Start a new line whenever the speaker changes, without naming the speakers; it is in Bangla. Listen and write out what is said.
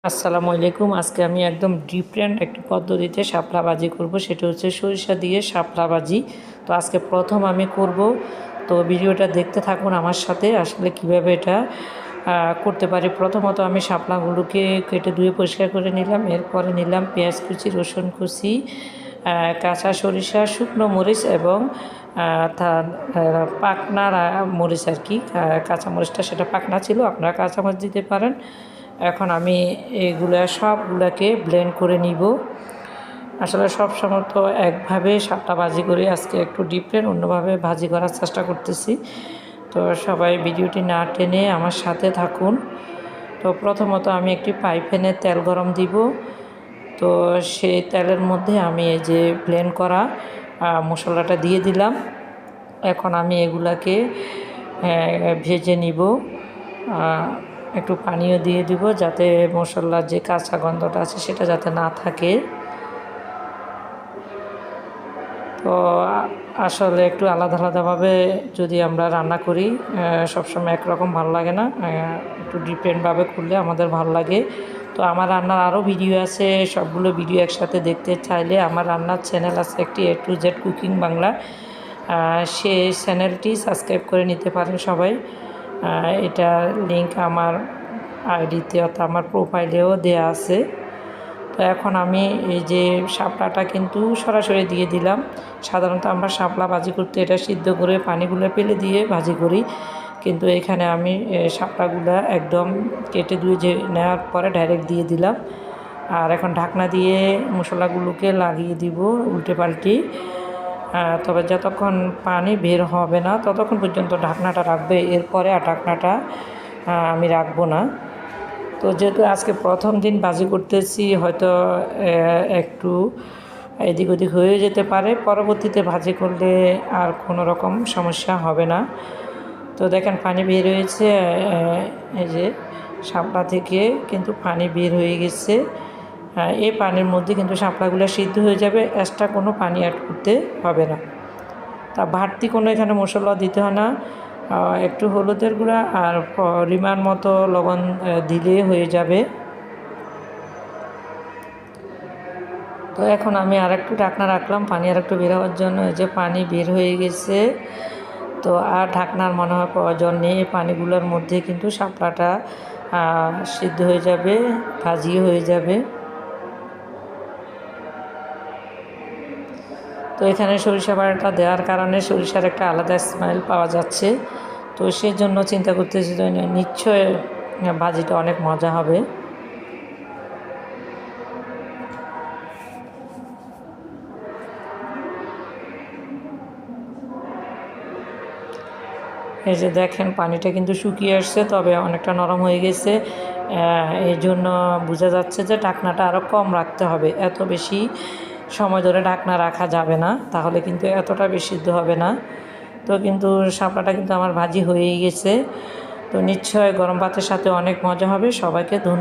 আসসালামু আলাইকুম। আজকে আমি একদম ডিফারেন্ট একটি পদ্ধতিতে শাপলা ভাজি করব, সেটা হচ্ছে সরিষা দিয়ে শাপলা ভাজি। তো আজকে প্রথম আমি করব, তো ভিডিওটা দেখতে থাকুন আমার সাথে আসলে কিভাবে এটা করতে পারি। প্রথমত আমি শাপলাগুলোকে কেটে ধুয়ে পরিষ্কার করে নিলাম। এরপরে নিলাম পেঁয়াজ কুচি, রসুন কুচি, কাঁচা সরিষা, শুকনো মরিচ এবং পাকনা মরিচ আর কি। কাঁচা মরিচটা সেটা পাকনা ছিল, আপনারা কাঁচা মরিচ দিতে পারেন। এখন আমি সবগুলাকে ব্লেন্ড করে নিব। আসলে সব সময় তো একভাবে শাপলা ভাজি করি, আজকে একটু ডিফারেন্ট অন্যভাবে ভাজি করার চেষ্টা করতেছি। তো সবাই ভিডিওটি না টেনে আমার সাথে থাকুন। তো প্রথমত আমি একটি প্যানে তেল গরম দিব। তো সেই তেলের মধ্যে আমি এই যে ব্লেন্ড করা মশলাটা দিয়ে দিলাম। এখন আমি এগুলাকে ভেজে নিব। একটু পানিও দিয়ে দিব যাতে মশলার যে কাঁচা গন্ধটা আছে সেটা যাতে না থাকে। তো আসলে একটু আলাদা আলাদাভাবে যদি আমরা রান্না করি, সবসময় একরকম ভালো লাগে না, একটু ডিফারেন্টভাবে করলে আমাদের ভালো লাগে। তো আমার রান্নার আরও ভিডিও আছে, সবগুলো ভিডিও একসাথে দেখতে চাইলে আমার রান্নার চ্যানেল আছে একটি A to Z cooking Bangla, সেই চ্যানেলটি সাবস্ক্রাইব করে নিতে পারেন সবাই। এটা লিংক আমার আইডিতে অর্থাৎ আমার প্রোফাইলেও দেয়া আছে। তো এখন আমি এই যে শাপলাটা কিন্তু সরাসরি দিয়ে দিলাম। সাধারণত আমরা শাপলা ভাজি করতে এটা সিদ্ধ করে পানিগুলো ফেলে দিয়ে ভাজি করি, কিন্তু এখানে আমি শাপলাগুলো একদম কেটে ধুয়ে নেওয়ার পরে ডাইরেক্ট দিয়ে দিলাম। আর এখন ঢাকনা দিয়ে মশলাগুলোকে লাগিয়ে দিব উল্টে পাল্টি। তবে যতক্ষণ পানি বের হবে না ততক্ষণ পর্যন্ত ঢাকনাটা রাখবে, এরপরে আর ঢাকনাটা আমি রাখবো না। তো যেহেতু আজকে প্রথম দিন ভাজি করতেছি, হয়তো একটু এদিক ওদিক হয়ে যেতে পারে, পরবর্তীতে ভাজি করলে আর কোনো রকম সমস্যা হবে না। তো দেখেন পানি বের হয়েছে, এই যে শাপলা থেকে কিন্তু পানি বের হয়ে গেছে। এই পানির মধ্যে কিন্তু শাপলাগুলো সিদ্ধ হয়ে যাবে, এক্সট্রা কোনো পানি অ্যাড করতে হবে না। তা বাড়তি কোনো এখানে মশলা দিতে হয় না, একটু হলুদের গুঁড়া আর পরিমাণ মতো লবণ দিলে হয়ে যাবে। তো এখন আমি আরেকটু ঢাকনা রাখলাম পানি আরেকটু বের হওয়ার জন্য। এই যে পানি বের হয়ে গেছে, তো আর ঢাকনার মনে হয় প্রয়োজন নেই। এই পানিগুলোর মধ্যে কিন্তু শাপলাটা সিদ্ধ হয়ে যাবে, ভাজিও হয়ে যাবে। তো এখানে সরিষা বাটাটা দেওয়ার কারণে সরিষার একটা আলাদা স্মেল পাওয়া যাচ্ছে। তো সেই জন্য চিন্তা করতেছি নিশ্চয় ভাজিটা অনেক মজা হবে। এই যে দেখেন পানিটা কিন্তু শুকিয়ে আসছে, তবে অনেকটা নরম হয়ে গেছে। এই জন্য বোঝা যাচ্ছে যে ঢাকনাটা আরও কম রাখতে হবে, এত বেশি সময় ধরে ঢাকনা রাখা যাবে না, তাহলে কিন্তু এতটা বেশি সিদ্ধ হবে না। তো কিন্তু শাপলাটা কিন্তু আমার ভাজি হয়েই গেছে। তো নিশ্চয় গরম ভাতের সাথে অনেক মজা হবে। সবাইকে ধন্যবাদ।